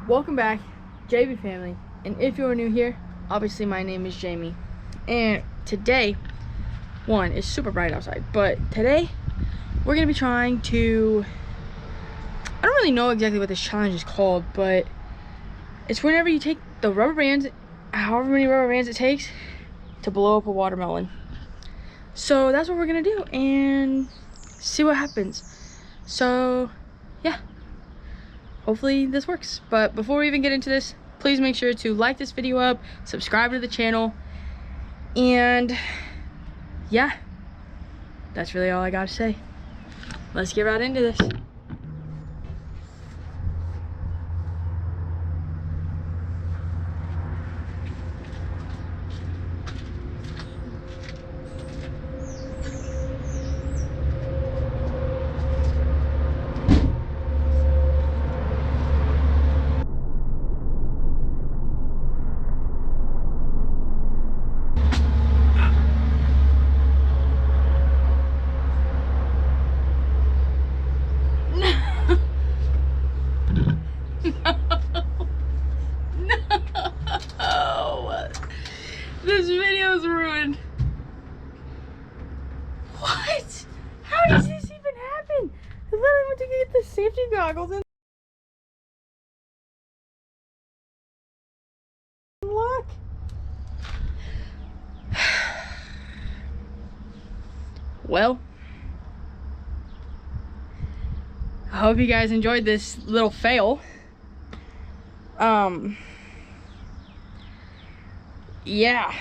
Welcome back, JB family. And if you're new here, obviously my name is Jamie. And today, it's super bright outside, but today we're gonna be trying to, I don't really know exactly what this challenge is called, but it's whenever you take the rubber bands, however many rubber bands it takes, to blow up a watermelon. So that's what we're gonna do and see what happens. So yeah, hopefully this works. But before we even get into this, please make sure to like this video up, subscribe to the channel, and yeah, that's really all I gotta say. Let's get right into this. No, this video's ruined. What? How does this even happen? I literally went to get the safety goggles and look. Well, I hope you guys enjoyed this little fail. Yeah.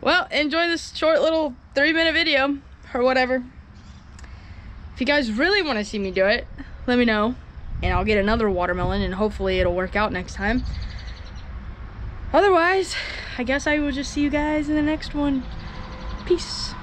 Well, enjoy this short little 3-minute video or whatever. If you guys really want to see me do it, let me know and I'll get another watermelon and hopefully it'll work out next time. Otherwise, I guess I will just see you guys in the next one. Peace.